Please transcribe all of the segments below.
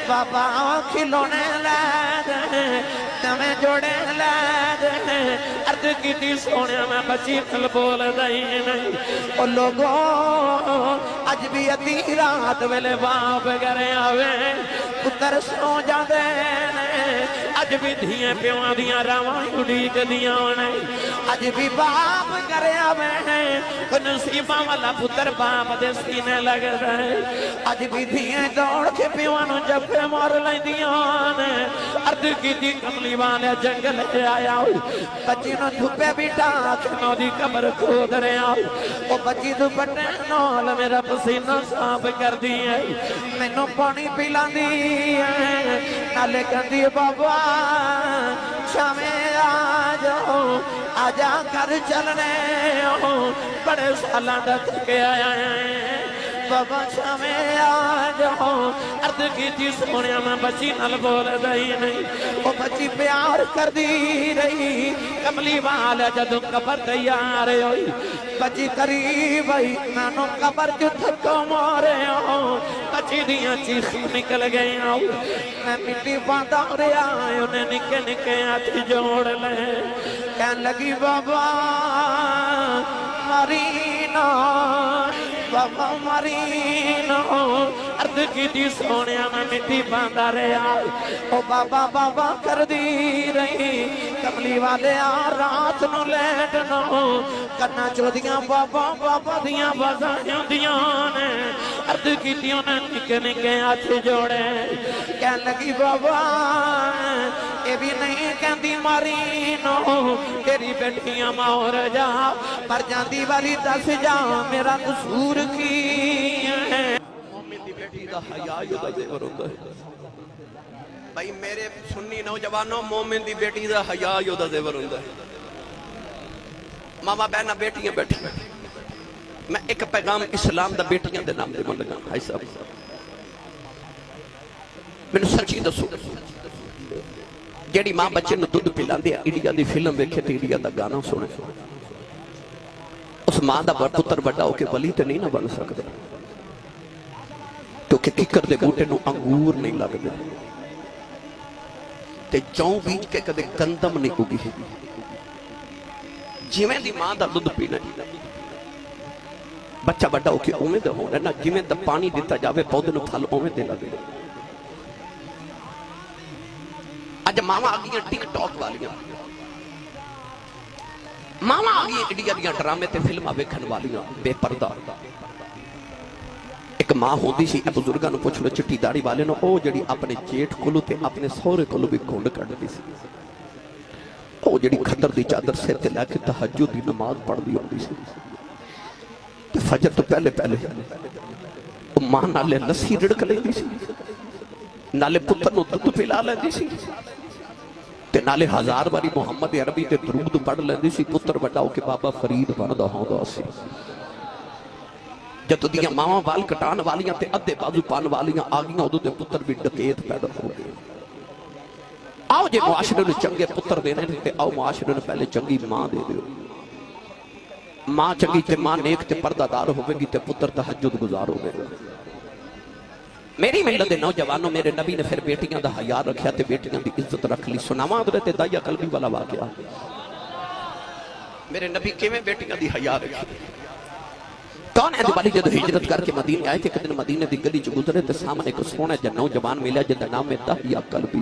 بابا کھلونے لے دے نویں جوڑے لے دے عرض کی تھی سونے میں بچی کل بول دائی نہیں او لوگوں اج بھی ادھی رات ویلے باپ گرے آوے پتر سو جا دے اج بھی دھیئے پیوان دیاں راواں اڑی کے دیاں نہیں اج بھی باپ گرے آوے نصیبہ والا پتر باپ دے سینے لگ رہے اج بھی دھیئے دوڑ کے پیوانوں جب پہ مار لیں دیاں عرض کی تھی کملی والے جنگل لے آیا بچی نو دھوپے بھی ٹاک نو دی قبر کھود رہے او بچی دھوپٹے نول میرا پسینہ صاف کر دیئے میں نو پانی پلا دیئے نالے کندی بابا شامیں آجاؤ آجا کر چلنے بڑے سالان دا تھکے آیا ہیں بابا شامیں آجاؤ عرض کی تھی سونیا میں بچی نل بول دائی نہیں وہ بچی پیار کر دی رہی کملی والا جدو قبر تیار ہوئی بچی قریب آئی نانو قبر جو تھکو مورے ہوں بچی دیاں چیخ نکل گئی ہوں میں مٹی باندھا رہا انہیں نکے نکے آتی جوڑ لے کہن لگی بابا مرینا بابا مرینا عرض کی تھی سونیا میں مٹی باندھا رہا او بابا بابا کر دی رہی کملی والے رات نو لیٹنا کرنا چو دیاں بابا بابا دیاں بازائیوں دیاں نے عرض کی تھی انہیں نکے نکے آتی جوڑے کہن لگی بابا اے بھی نہیں کہندی مارینو تیری بیٹیاں مور جا پر جاندی والی دس جا میرا قصور کی ہے مومن دی بیٹی دا حیاء دا زیور ہوتا ہے بھائی میرے سنی نوجوانوں مومن دی بیٹی دا حیاء دا زیور ہوتا ہے ماما بہنہ بیٹیاں بیٹھی میں ایک پیغام اسلام دا بیٹیاں دے نام دے من لگا بھائی صاحب میں نے سچی دسو جیڑی ماں بچے نو دودھ پلان دیا انڈیا دی فلم ویکھے تے انڈیا دا گانا سنے اس ماں دا پتر بڑا ہو کے ولی تے نہیں نہ بن سکتا کیونکہ ککر دے بوٹے نو انگور نہیں لگ دے تے جاؤں بیچ کے کدے گندم نہیں ہوگی جیویں دی ماں دا دودھ پینا بچہ بڑا ہو کے اومے دے ہونا نا جیویں دا پانی دیتا جاوے پودے نو پھل اومے دے لگے آج ماما آگیاں ٹک ٹاک والیاں ماما آگیاں انڈیا دیاں ڈرامے تے فلمہ ویکھن والیاں بے پردہ ایک ماں ہوندی سی بزرگاں نو پوچھ لو چٹی داڑھی والے نو او جڑی اپنے جیٹھ کولو تے اپنے سورے کولو بھی گھنڈ کٹ دی سی او جڑی کھٹر دی چادر سے تے لے کے تہجد دی نماز پڑھ دی ہوندی سی تے فجر تو پہلے او ماں نالے لسی رڑک لیندی سی نالے پتر نو دودھ پلا لیندی سی تے نالے ہزار باری محمد عربی تے درود پڑھ لیندی سی پتر بڑا ہو کے بابا فرید بندا ہوندا سی جدو دیاں ماواں وال کٹان والیاں تے ادھے بازو پان والیاں آگیاں ادھو تے پتر بھی ڈکیت پیدا ہو گئے آؤ جے معاشرے نے چنگے پتر دینے تے آؤ معاشرے نے پہلے چنگی ماں دے دیو ماں چنگی تے ماں نیک تے پردہ دار ہوئے گی تے پتر تہجد گزار ہوئے گا میری ملت دے نوجوانوں میرے نبی نے پھر بیٹیاں دا حیاء رکھیا تے بیٹیاں دی عزت رکھ لی سناواں حضرت داعیہ قلبی والا واقعہ میرے نبی کیویں بیٹیاں دی حیاء رکھی کون ہے والی جدو ہجرت کر کے مدینے آئے تھے کہ دن مدینے دی گلی جو گزرے تے سامنے ایک سونا جا نوجوان ملا جدا نام ہے داعیہ قلبی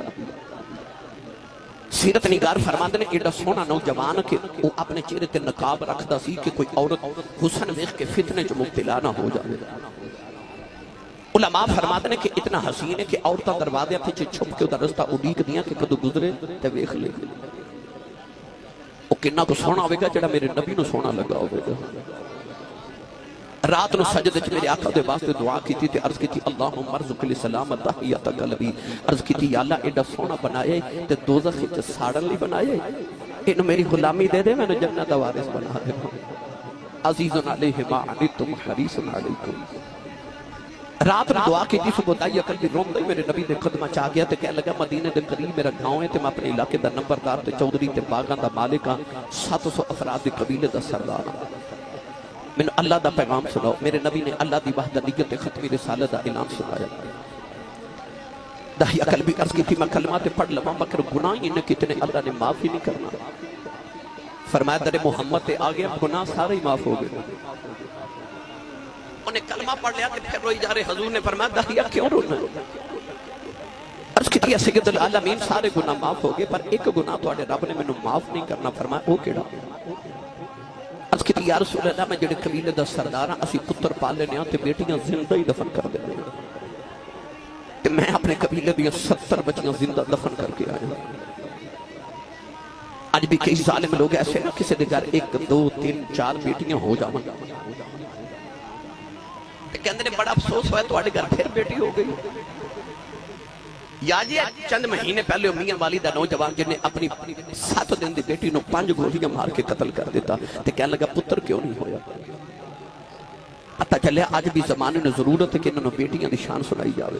سیرت نگار فرماندے نے ایڈا سونا نوجوان کہ وہ اپنے چہرے تے نقاب رکھدا سی کہ کوئی عورت حسن ویکھ کے فتنے جو مبتلا نہ ہو جائے علماء فرماتے ہیں کہ اتنا حسین ہے کہ عورتاں دروازے پیچھے چھپ کے ادھر رستہ اڈیک دیاں کہ کدو گزرے تے ویکھ لے او کنا کو سونا ہوے گا جڑا میرے نبی نو سونا لگا ہوے گا رات نو سجدے وچ میرے آقا دے واسطے دعا کیتی تے عرض کیتی اللہم ارزق لی سلامت تحیت قلبی عرض کیتی یا اللہ ایڈا سونا بنائے تے دوزخ وچ ساڑن لی بنائے اینو میری غلامی دے دے مینوں جنت دا وارث بنا دے عزیز علیہ ما عنتم حریص علیکم رات میں دعا کی تھی صبح داعیہ قلبی روم دائی میرے نبی دے قدمہ چاہ گیا تے کہہ لگا مدینے دے قریب میرا گاؤں ہے تے میں اپنے علاقے دا نمبردار تے چودری تے باغان دا مالکاں 700 افراد دے قبیلے دا سردار میں نے اللہ دا پیغام سناؤ میرے نبی نے اللہ دی وحدانیت ختمی رسالت دا اعلان سنایا داہیہ قلبی عرض کی تھی میں کلمات پڑھ لواں مگر گناہ انہیں کتنے اللہ نے معاف ہی نہیں کرنا. فرمایا در محمد تے آگے اب گناہ سارے ہی معاف ہو گئے. انہیں کلمہ پڑھ لیا کہ پھر روئی جا رہے. حضور نے فرمایا داہیہ کیوں رونا ہے؟ عرض کی تھی سید العالمین سارے گناہ معاف ہو گئے پر ایک گناہ تو آڑے رب نے میں معاف نہیں کرنا. فرمایا او کیڑا؟ عرض کی تھی یا رسول اللہ میں جڑے قبیلے دا سرداراں اسی پتر پال لینے ہاں تے بیٹیاں زندہ ہی دفن کر دینے ہاں. کہ میں اپنے قبیلے دیا 70 بچیاں زندہ دفن کر کے آیا. آج بھی کئی ظالم لوگ ایسے نا کسی دے گھر 1 2 3 4 بیٹیاں ہو جاؤں کہ اندر بڑا افسوس ہوا ہے تو آڑے گھر پھر بیٹی ہو گئی. یا جی چند مہینے پہلے میاں والدہ نوجوان جنہیں اپنی 7 دن دی بیٹی نو 5 گولیاں مار کے قتل کر دیتا تے کہنے لگا پتر کیوں نہیں ہویا. پتہ چلے آج بھی زمانے نے ضرورت ہے کہ انہوں نے بیٹیاں دی شان سنائی جاوے.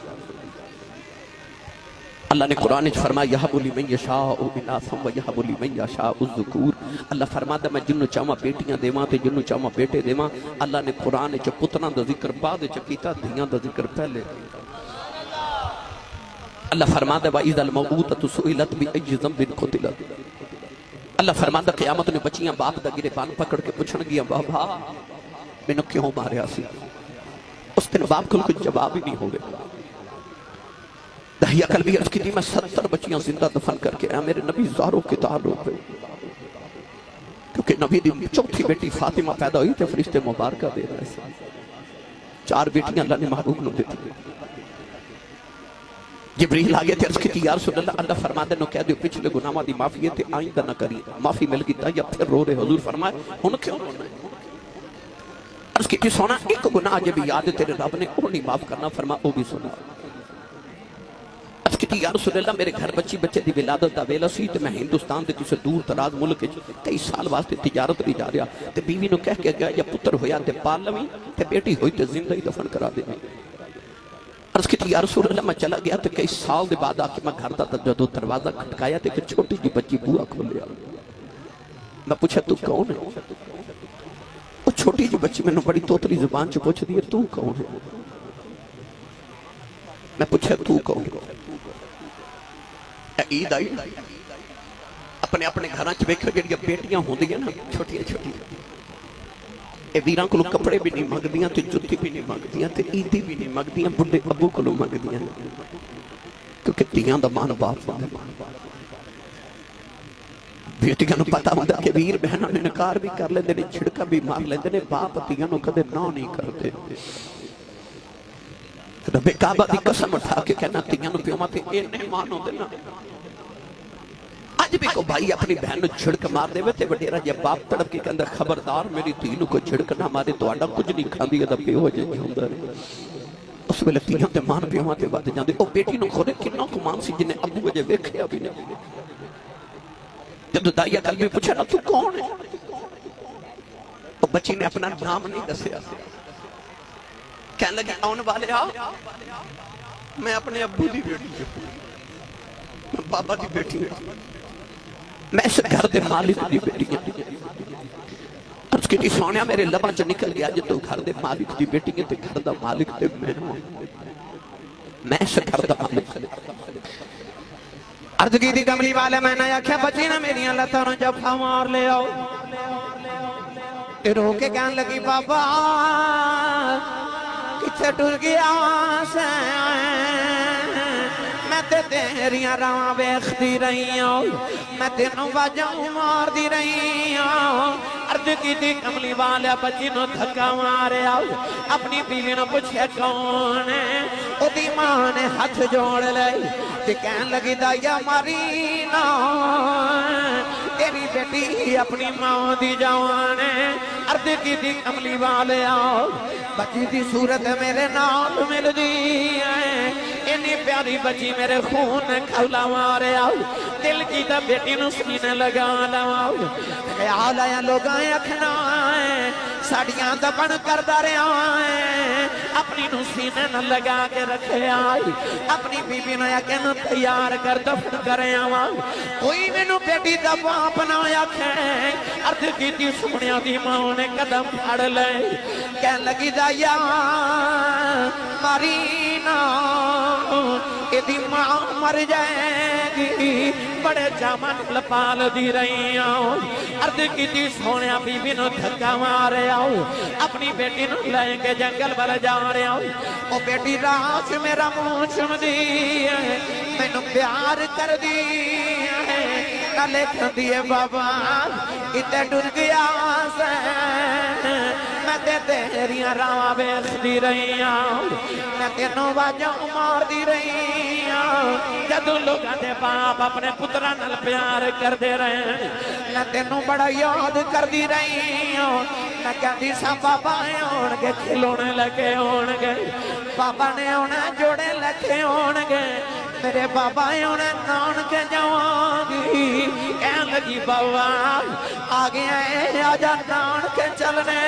اللہ نے قرآن نے فرمایا یَحَبُ لِمَنْ يَشَاءُ إِنَاثًا وَيَحَبُ لِمَنْ يَشَاءُ الذُّكُورَ. اللہ فرماتا میں جنوں چاہواں بیٹیاں دیواں تے جنوں چاہواں بیٹے دیواں. اللہ نے قرآن نے پتراں دا ذکر بعد وچ کیتا دھیاں دا ذکر پہلے. اللہ فرماتا ہے وَإِذَا الْمَوْءُودَةُ سُئِلَتْ بِأَيِّ ذَنبٍ قُتِلَتْ. اللہ فرماتا قیامت نے بچیاں باپ دا گریبان پکڑ کے پوچھن گیا بابا مینوں کیوں ماریا سی. اس دن باپ کو کوئی جواب ہی نہیں ہو گیا. داہیہ قلبی عرض کی تھی میں 70 بچیاں زندہ دفن کر کے آیا. میرے نبی زاروں کے تعلق پہ کیونکہ نبی دی چوتھی بیٹی فاطمہ پیدا ہوئی تھے فرشتے مبارکہ دے رہے سے. 4 بیٹیاں اللہ نے محبوب نو دیتی. جبریل آگے تھے عرض کی تھی یا رسول اللہ اللہ فرماتے نو کہہ دیو پچھلے گناہاں دی معافی ہے آئندہ نہ کری. معافی مل گئی تھا یا پھر رو رہے. حضور فرمائے ہن کیوں رونا ہے؟ عرض کی تھی سونا ایک گناہ جب یاد ہے تیرے رب نے وہ نہیں معاف کرنا. فرمایا وہ بھی سنا. کہ یا رسول اللہ میرے گھر بچے دی ولادت دا ویلا سی تے میں ہندوستان دے کسے دور دراز ملک کئی سال واسطے تجارت نہیں جا رہا تے بیوی نو کہہ کے گیا یا پتر ہویا تے پال لویں تے بیٹی ہوئی تے زندہ ہی دفن کرا دے. عرض کی یا رسول اللہ میں چلا گیا تے کئی سال دے بعد آ کے میں گھر دا جدو دروازہ کھٹکایا تے ایک چھوٹی جی بچی بوہا کھولیا. میں پوچھا تو کون ہے؟ وہ چھوٹی جی بچی میں نے بڑی توتلی زبان چ پوچھ دی تو کون ہے؟ میں پوچھا تو کون ہے؟ عید آئی اپنے اپنے گھراں چ ویکھو جڑیاں بیٹیاں ہوندیاں نا چھوٹیاں چھوٹیاں اے ویراں کولوں کپڑے بھی نہیں منگدیاں تے جُتی بھی نہیں منگدیاں تے عیدی بھی نہیں منگدیاں بڈھے ابو کولوں منگدیاں کیونکہ دھیاں دا مان باپ ہوندا. بیٹیاں نو پتہ ہوندا کہ ویر بہناں نے نکار بھی کر لیندے نے چھڑکا بھی مار لیندے نے باپ دھیاں نو کدے نہ نہیں کردے. رب کعبہ دی قسم اٹھا کے کہنا تیاں نو پیوما تے اینے مان ہوندے نا. اج بھی کو بھائی اپنی بہن نو چھڑک مار دے تے وڈیرا جے باپ تڑپ کے اندر خبردار میری دھی نو کو چھڑک نہ مارے تہاڈا کچھ نہیں کھاندی دا پیو جے ہوندا ہے. اس ویلے تیاں تے مان پیوما تے ود جاندے. او بیٹی نو خود کنا کو مان سی جنے ابو وجے ویکھیا بھی نہیں. جب داہیہ قلبی پوچھا نا تو کون ہے؟ او بچی نے اپنا نام نہیں دسیا. کہنے لگے آن والے آ میں اپنے ابو دی بیٹی ہوں میں بابا دی بیٹی ہوں میں اس گھر دے مالک دی بیٹی ہوں. عرض کی تھی سونیا میرے لباں چ نکل گیا جے تو گھر دے مالک دی بیٹی ہے تے گھر دا مالک تے میں ہوں. میں اس گھر دا مالک. عرض کی تھی کملی والے میں نے آکھیا بچی نا میری لتاں نو جفا مار لے آؤ. رو کے کہنے لگی بابا کچھے ٹر گیا سے میں تے تیریاں راں ویکھدی رہی ہوں میں تینوں واجاں مار دی رہی ہوں. عرض کی تھی کملی والا بچی نو دھکا مارے آؤ اپنی بیوی نو پوچھے کون ہے. او دی ماں نے ہاتھ جوڑ لے تے کہن لگی دایا ماری نا تیری بیٹی اپنی ماں دی جوان ہے. عرض کی تھی کملی والے آؤ بچی دی صورت میرے نال مل دی ہے. اتنی پیاری بچی میرے خون کھولا مارے آؤ دل کی تا بیٹی نو سینے لگا لاؤ. خیال آیا لوگاں اکھنا ہے ساڑیاں دبن کر دارے آئے اپنی نو سینے نہ لگا کے رکھے آئی اپنی بی بی نو یقین تیار کر دفن کرے آئے. کوئی میں نو بیٹی دفع اپنا یقین. عرض کی تھی سونیا دی ماں نے قدم پھڑ لے کہنے لگی دایا مارینا ایدی ماں مر جائے گی بڑے جامن لپال دی رہی آؤں عرض کی تھی سونیا بی بی نو دھکا مارے آؤں اپنی بیٹی نو لائیں گے جنگل بل جا رہے آؤں او بیٹی رات میرا منہ چم دی میں نو پیار کر دی نلے کھن دیے بابا اتے ڈر گیا سے میں تے تیریاں راواں بیخ دی رہی آؤں میں تینوں واجہ مار دی رہی آؤں جدو لوگاں دے باپ اپنے پترہ نل پیار کر دے رہے ہیں میں تینوں بڑا یاد کر دی رہی ہوں میں کہندی سا بابا ہونگے کھلونے لگے ہونگے بابا نے انہیں جوڑے لگے ہونگے میرے بابا انہیں نان کے جوانگی کہنے لگی بابا آگے آئے آجا نان کے چلنے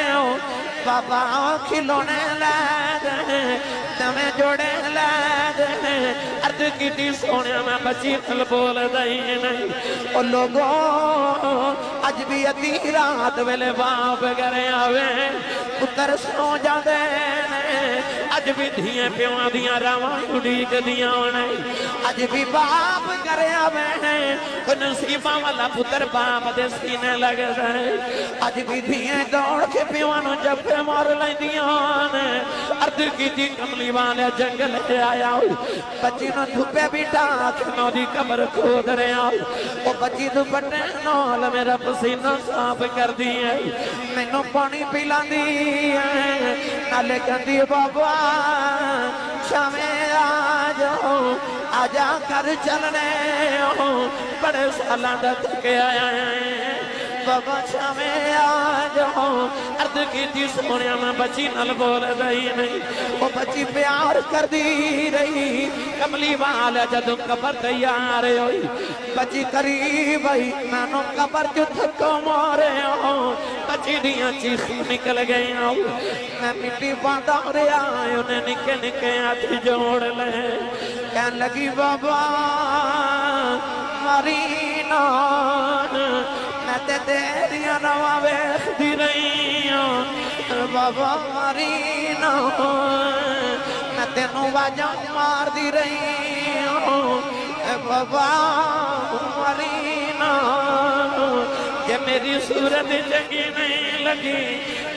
ہوں بابا کھلونے لگے تمہیں جوڑے لگے عرض کی تھی سونیا میں بچی تل بول دائی نہیں او لوگوں آج بھی ادھی رات ویلے باپ گرے آوے پتر سو جا دینے آج بھی دھیئے پیوان دیاں راوان اڑیک دیاں نہیں آج بھی باپ گرے آوے تو نصیبہ والا پتر باپ دے سینے لگے دے آج بھی دھیئے دوڑ کے پیوانوں جب پہ مار لیں دیاں عرض کی تھی کملی والے جنگل لے آیا بچی نو دھوپے بھی ٹاک نو دی قبر کھود رہے او بچی دھوپٹے نول میرا پسینہ صاف کر دیئے میں نو پانی پلا دیئے نالے کندی بابا شامیں آجاؤ آجا کر چلنے بڑے سالان دا تھکے آیا ہے بابا شامیں آجاؤ عرض کی تھی سونیا میں بچی نل بول رہی نہیں وہ بچی پیار کر دی رہی کملی والا جدو قبر تیار ہوئی بچی قریب آئی میں نو قبر جو تھکو مارے ہوں بچی دیاں چیخ نکل گئی ہوں میں مٹی باندھا رہا انہیں نکے نکے ہاتھ جوڑ لے کہنے لگی بابا مارینا میں تے تیریاں رواں بیخ دی رہی ہوں بابا مارینا میں تینوں واجہ مار دی رہی ہوں بابا مارینا کہ میری صورت چنگی نہیں لگی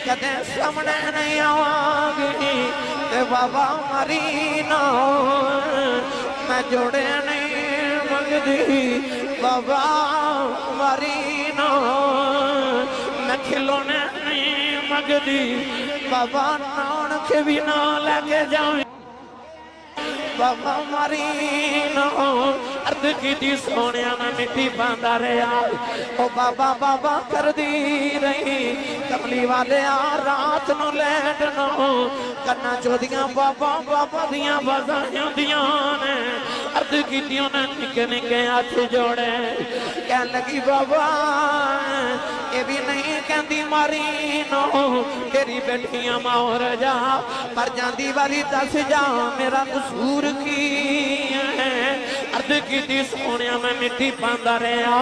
کدے سامنے نہیں آواگی بابا مارینا میں جوڑے نہیں مگدی بابا مارینا میں کھلونے نہیں مگدی بابا نان کے بھی نہ لگے جاؤں بابا مارینا عرض کی تھی سونیا میں مٹی باندھا رہا او بابا بابا کر دی رہی کملی والے رات نو لیٹنا کرنا چو دیاں بابا بابا دیاں بازائیاں دیاں نے عرض کی تھی انہیں نکے نکے ہاتھ جوڑے کہنے لگی بابا یہ بھی نہیں کہندی مارینو تیری بیٹیاں مور جا پر جاندی والی دس جا میرا قصور کی ہے عرض کی تھی سونیا میں مٹی باندھا رہا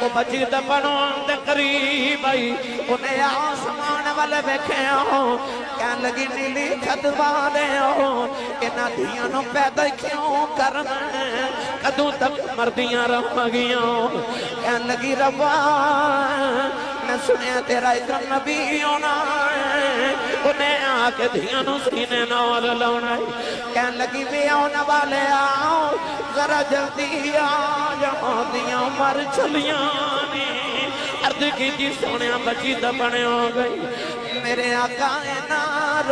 وہ بچی دبنوں دے قریب آئی انہیں آسمان والے بیکھے ہوں کہنے لگی نیلی چھت والے ہوں انہاں دھیانوں پیدا کیوں کرنا ہے کدوں تک مردیاں رہ گیاں کہنے لگی ربا میں سنیا تیرا ایک نبی ہونا ہے انہیں آکے دھیانوں سینے نال لونا ہے کہنے لگی بھی آنا والے آؤ ذرا جلدی آجاؤ دیاں مر چلیاں عرض کی تھی سونیا بچی دبنے ہو گئی میرے آقا نار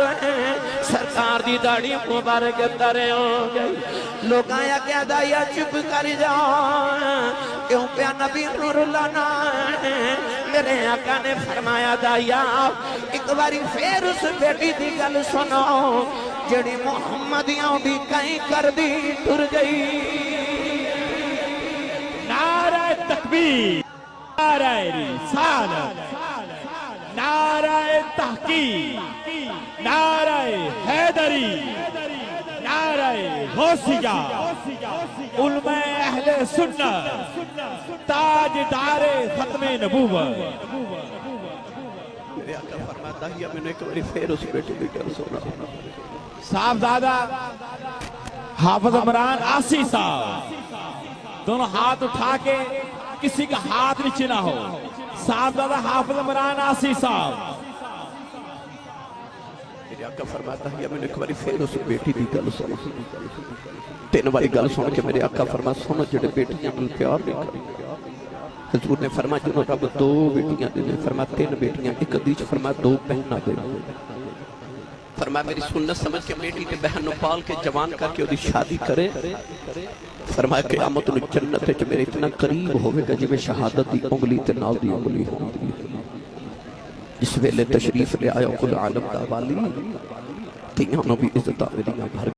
سرکار دی داڑی مبارک ترے ہو گئی لوگ آیا کیا دایا چپ کر جاؤ کیوں پیا نبی نور اللہ نا میرے آقا نے فرمایا دایا ایک باری پھر اس بیٹی دی گل سنو جڑی محمدیاں بھی کہیں کر دی ٹر گئی نعرہ تکبیر نعرہ رسالت نعرہ تحقیق نعرہ حیدری نعرہ غوثیہ علماء اہل سنت تاجدار ختم نبوت میرے آقا فرماتا ہے میں نے ایک باری پھر اس بیٹی کی گل سنا صاحبزادہ حافظ عمران آسی صاحب دونوں ہاتھ اٹھا کے کسی کا ہاتھ نیچے نہ ہو صاحبزادہ حافظ عمران آسی صاحب میرے آقا فرماتا ہے میں نے ایک باری پھر اس بیٹی کی گل سنا تین باری گل سن کے میرے آقا فرماتا سنو جڑے بیٹیاں مل پیار نہیں کریں حضور نے فرمایا جنہوں رب دو بیٹیاں دینے فرمایا تین بیٹیاں ایک حدیث فرمایا دو بہنہ دے فرمایا میری سنت سمجھ کے بیٹی کے بہن پال کے جوان کر کے وہ شادی کرے فرمایا قیامت نے جنت ہے جو میرے اتنا قریب ہوئے گا جی میں شہادت دی انگلی تے نال دی انگلی ہوں جس ویلے تشریف لے آیا کل عالم دا والی تیانوں بھی عزت آوے دیاں بھر